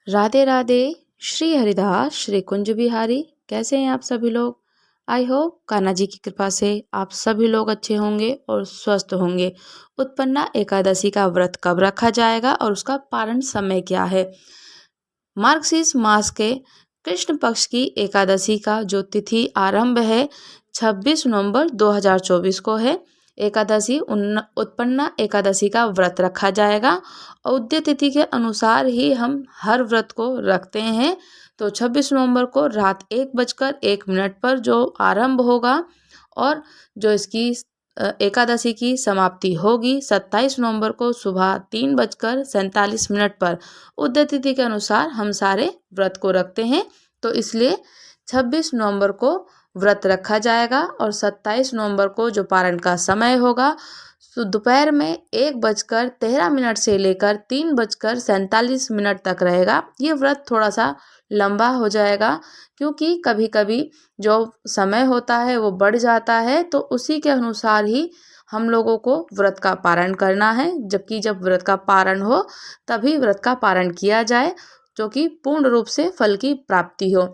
राधे राधे। श्री हरिदास श्री कुंज बिहारी। कैसे हैं आप सभी लोग? आई होप कान्हा जी की कृपा से आप सभी लोग अच्छे होंगे और स्वस्थ होंगे। उत्पन्ना एकादशी का व्रत कब रखा जाएगा और उसका पारण समय क्या है? मार्गशीर्ष मास के कृष्ण पक्ष की एकादशी का जो तिथि आरंभ है 26 नवंबर 2024 को है। एकादशी उत्पन्ना एकादशी का व्रत रखा जाएगा। उदय तिथि के अनुसार ही हम हर व्रत को रखते हैं। तो 26 नवंबर को रात 1:01 पर जो आरंभ होगा और जो इसकी एकादशी की समाप्ति होगी 27 नवंबर को सुबह 3:47 पर। उदय तिथि के अनुसार हम सारे व्रत को रखते हैं, तो इसलिए 26 नवंबर को व्रत रखा जाएगा और 27 नवंबर को जो पारण का समय होगा दोपहर में 1:13 से लेकर 3:47 तक रहेगा। ये व्रत थोड़ा सा लंबा हो जाएगा क्योंकि कभी कभी जो समय होता है वो बढ़ जाता है, तो उसी के अनुसार ही हम लोगों को व्रत का पारण करना है। जबकि जब व्रत का पारण हो तभी व्रत का पारण किया जाए, जो कि पूर्ण रूप से फल की प्राप्ति हो।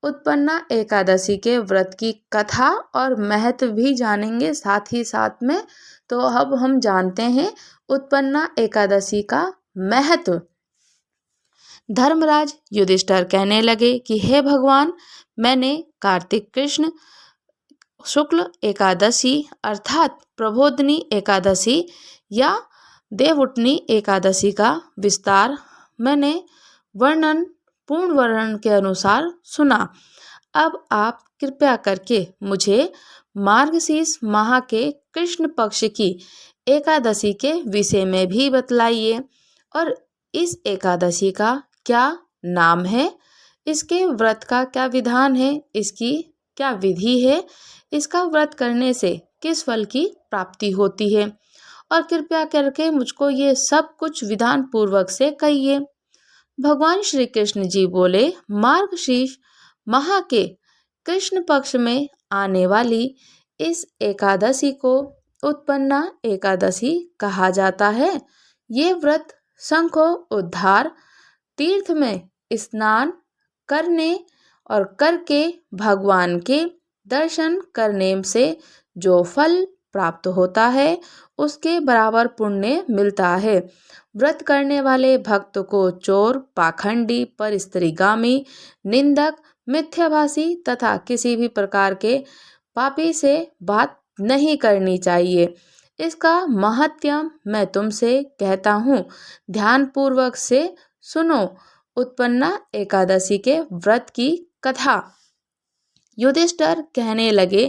उत्पन्ना एकादशी के व्रत की कथा और महत्व भी जानेंगे साथ ही साथ में। तो अब हम जानते हैं उत्पन्ना एकादशी का महत्व। धर्मराज युधिष्ठिर कहने लगे कि हे भगवान, मैंने कार्तिक कृष्ण शुक्ल एकादशी अर्थात प्रबोधिनी एकादशी या देवउठनी एकादशी का विस्तार मैंने पूर्ण वर्णन के अनुसार सुना। अब आप कृपया करके मुझे मार्गशीर्ष माह के कृष्ण पक्ष की एकादशी के विषय में भी बतलाइए और इस एकादशी का क्या नाम है, इसके व्रत का क्या विधान है, इसकी क्या विधि है, इसका व्रत करने से किस फल की प्राप्ति होती है, और कृपया करके मुझको ये सब कुछ विधान पूर्वक से कहिए। भगवान श्री कृष्ण जी बोले, मार्गशीर्ष माह के कृष्ण पक्ष में आने वाली इस एकादशी को उत्पन्ना एकादशी कहा जाता है। ये व्रत संखो उद्धार तीर्थ में स्नान करने और करके भगवान के दर्शन करने से जो फल प्राप्त होता है उसके बराबर पुण्य मिलता है। व्रत करने वाले भक्त को चोर, पाखंडी, परस्त्रीगामी, निंदक, मिथ्याभाषी तथा किसी भी प्रकार के पापी से बात नहीं करनी चाहिए। इसका महत्व मैं तुमसे कहता हूँ, ध्यान पूर्वक से सुनो। उत्पन्ना एकादशी के व्रत की कथा। युधिष्ठिर कहने लगे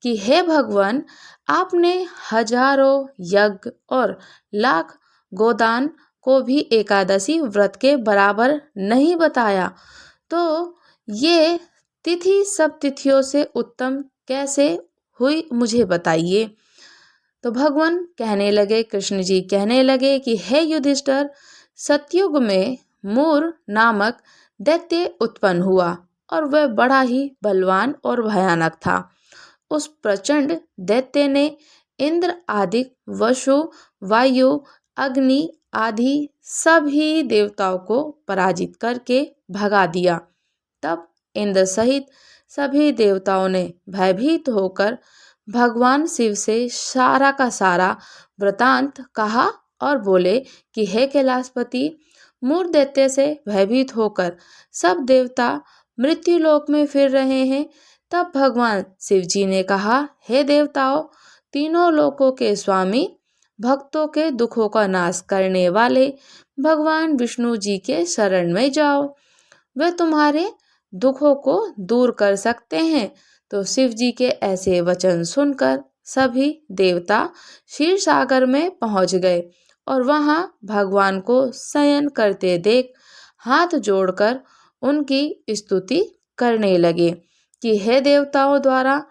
कि हे भगवान, आपने हजारों यज्ञ और लाख गोदान को भी एकादशी व्रत के बराबर नहीं बताया, तो ये तिथि सब तिथियों से उत्तम कैसे हुई, मुझे बताइए। तो भगवान कहने लगे, कृष्ण जी कहने लगे कि हे युधिष्ठिर, सतयुग में मूर नामक दैत्य उत्पन्न हुआ और वह बड़ा ही बलवान और भयानक था। उस प्रचंड दैत्य ने इंद्र आदि, वसु, वायु, अग्नि आदि सभी देवताओं को पराजित करके भगा दिया। तब इंद्र सहित सभी देवताओं ने भयभीत होकर भगवान शिव से सारा का सारा वृतांत कहा और बोले कि हे कैलाशपति, मूर दैत्य से भयभीत होकर सब देवता मृत्युलोक में फिर रहे हैं। तब भगवान शिव जी ने कहा, हे देवताओं, तीनों लोकों के स्वामी, भक्तों के दुखों का नाश करने वाले भगवान विष्णु जी के शरण में जाओ, वे तुम्हारे दुखों को दूर कर सकते हैं। तो शिव जी के ऐसे वचन सुनकर सभी देवता क्षीर सागर में पहुंच गए और वहां भगवान को शयन करते देख हाथ जोड़कर उनकी स्तुति करने लगे कि हे देवताओं द्वारा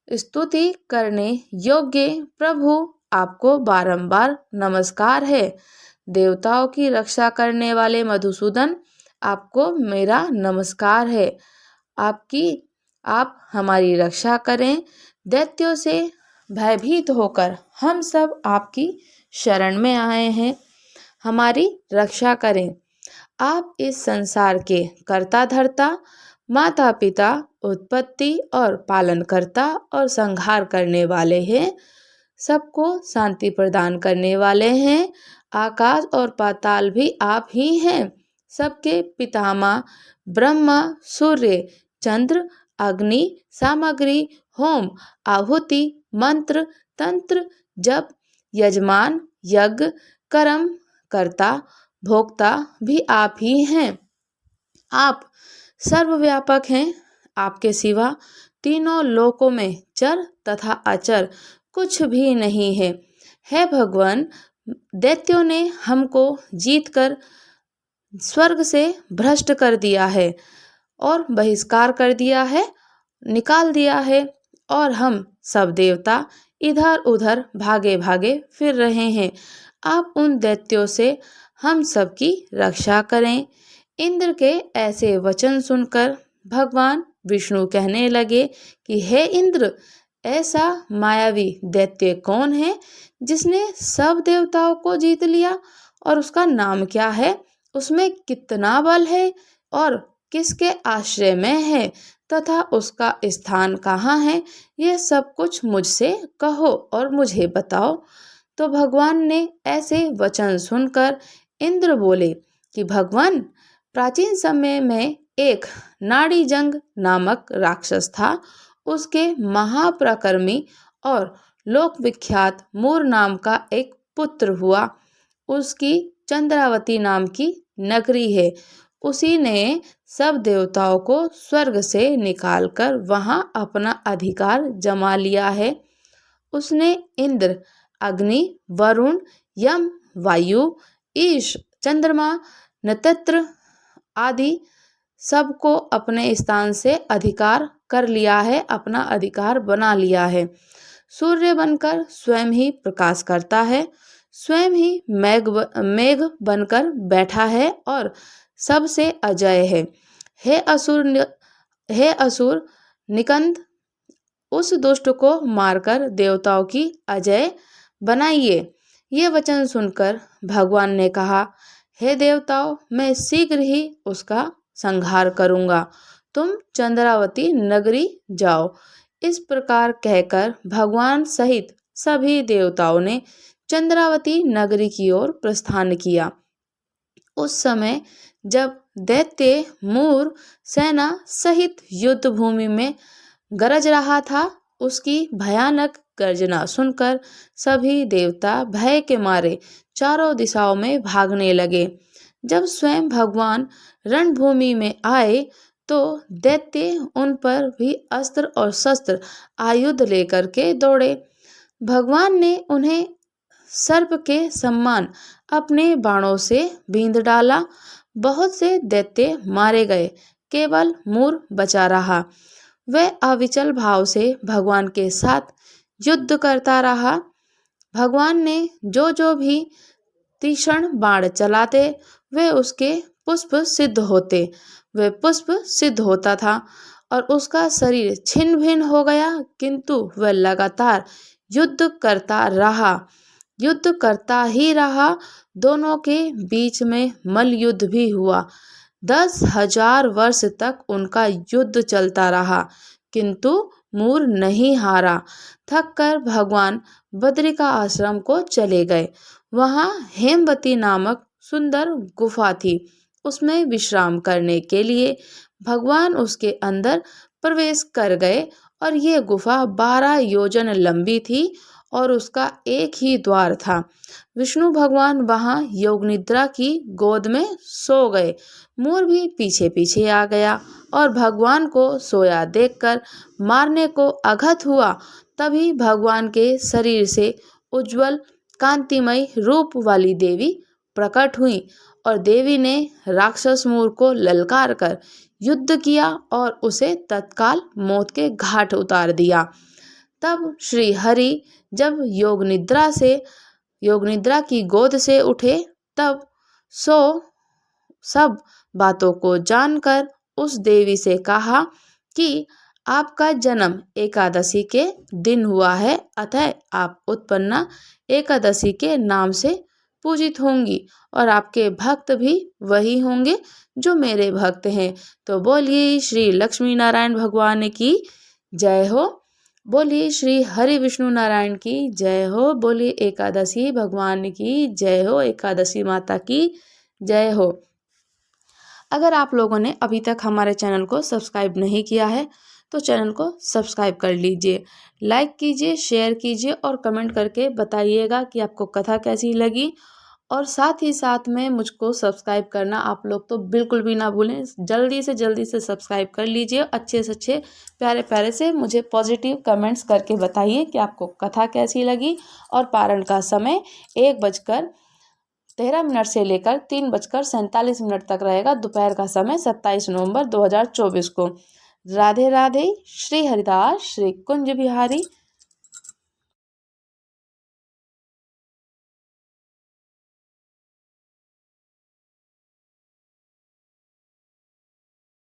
स्तुति करने योग्य प्रभु, आपको बारंबार नमस्कार है। देवताओं की रक्षा करने वाले मधुसूदन, आपको मेरा नमस्कार है। आप हमारी रक्षा करें। दैत्यों से भयभीत होकर हम सब आपकी शरण में आए हैं, हमारी रक्षा करें। आप इस संसार के कर्ता धर्ता, माता पिता, उत्पत्ति और पालनकर्ता और संहार करने वाले हैं। सबको शांति प्रदान करने वाले हैं। आकाश और पाताल भी आप ही हैं। सबके पितामह ब्रह्मा, सूर्य, चंद्र, अग्नि, सामग्री, होम, आहुति, मंत्र, तंत्र, जप, यजमान, यज्ञ, कर्म, कर्ता, भोक्ता भी आप ही हैं। आप सर्वव्यापक हैं। आपके सिवा तीनों लोकों में चर तथा अचर कुछ भी नहीं है। हे भगवान, दैत्यों ने हमको जीतकर स्वर्ग से भ्रष्ट कर दिया है और बहिष्कार कर दिया है, निकाल दिया है, और हम सब देवता इधर उधर भागे भागे फिर रहे हैं। आप उन दैत्यों से हम सबकी रक्षा करें। इंद्र के ऐसे वचन सुनकर भगवान विष्णु कहने लगे कि हे इंद्र, ऐसा मायावी दैत्य कौन है जिसने सब देवताओं को जीत लिया, और उसका नाम क्या है, उसमें कितना बल है और किसके आश्रय में है, तथा उसका स्थान कहाँ है, ये सब कुछ मुझसे कहो और मुझे बताओ। तो भगवान ने ऐसे वचन सुनकर इंद्र बोले कि भगवान, प्राचीन समय में एक नाड़ीजंग नामक राक्षस था। उसके महापराक्रमी और लोक विख्यात मूर नाम का एक पुत्र हुआ। उसकी चंद्रावती नाम की नगरी है। उसी ने सब देवताओं को स्वर्ग से निकालकर वहां अपना अधिकार जमा लिया है। उसने इंद्र, अग्नि, वरुण, यम, वायु, ईश, चंद्रमा, नक्षत्र आदि सबको अपने स्थान से अधिकार कर लिया है, अपना अधिकार बना लिया है। सूर्य बनकर स्वयं ही प्रकाश करता है, स्वयं ही मेघ बनकर बैठा है और सबसे अजय है। हे असुर निकंद, उस दुष्ट को मारकर देवताओं की अजय बनाइए। ये वचन सुनकर भगवान ने कहा, हे देवताओं, मैं शीघ्र ही उसका संहार करूंगा। तुम चंद्रावती नगरी जाओ। इस प्रकार कहकर भगवान सहित सभी देवताओं ने चंद्रावती नगरी की ओर प्रस्थान किया। उस समय जब दैत्य मूर सेना सहित युद्ध भूमि में गरज रहा था, उसकी भयानक गर्जना सुनकर सभी देवता भय के मारे चारों दिशाओं में भागने लगे। जब स्वयं भगवान रणभूमि में आए तो दैत्य उन पर भी अस्त्र और शस्त्र आयुध लेकर के दौड़े। भगवान ने उन्हें सर्प के समान अपने बाणों से बींध डाला। बहुत से दैत्य मारे गए, केवल मूर बचा रहा। वह अविचल भाव से भगवान के साथ युद्ध करता रहा। भगवान ने जो भी तीक्ष्ण बाण चलाते वे उसके पुष्प सिद्ध होते, वह पुष्प सिद्ध होता था और उसका शरीर छिन्न भिन्न हो गया, किंतु वह लगातार युद्ध करता ही रहा। दोनों के बीच में मल्ल युद्ध भी हुआ। 10,000 वर्ष तक उनका युद्ध चलता रहा, किंतु मूर नहीं हारा। थककर भगवान बद्रिका आश्रम को चले गए। वहां हेमवती नामक सुंदर गुफा थी। उसमें विश्राम करने के लिए भगवान उसके अंदर प्रवेश कर गए और ये गुफा 12 योजन लंबी थी और उसका एक ही द्वार था। विष्णु भगवान वहां योग निद्रा की गोद में सो गए। मोर भी पीछे पीछे आ गया और भगवान को सोया देखकर मारने को आगत हुआ। तभी भगवान के शरीर से उज्जवल कांतिमय रूप वाली देवी प्रकट हुई और देवी ने राक्षस मूर को ललकार कर युद्ध किया और उसे तत्काल मौत के घाट उतार दिया। तब श्री हरि जब योग निद्रा की गोद से उठे, तब सब बातों को जानकर उस देवी से कहा कि आपका जन्म एकादशी के दिन हुआ है, अतः आप उत्पन्ना एकादशी के नाम से पूजित होंगी और आपके भक्त भी वही होंगे जो मेरे भक्त हैं। तो बोलिए श्री लक्ष्मी नारायण भगवान की जय हो। बोलिए श्री हरि विष्णु नारायण की जय हो। बोलिए एकादशी भगवान की जय हो। एकादशी माता की जय हो। अगर आप लोगों ने अभी तक हमारे चैनल को सब्सक्राइब नहीं किया है तो चैनल को सब्सक्राइब कर लीजिए, लाइक कीजिए, शेयर कीजिए और कमेंट करके बताइएगा कि आपको कथा कैसी लगी। और साथ ही साथ में मुझको सब्सक्राइब करना आप लोग तो बिल्कुल भी ना भूलें, जल्दी से सब्सक्राइब कर लीजिए। अच्छे से अच्छे प्यारे प्यारे से मुझे पॉजिटिव कमेंट्स करके बताइए कि आपको कथा कैसी लगी। और पारण का समय 1:13 से लेकर 3:47 तक रहेगा। दोपहर का समय 27 नवंबर 2024 को। राधे राधे। श्री हरिदास श्री कुंज बिहारी।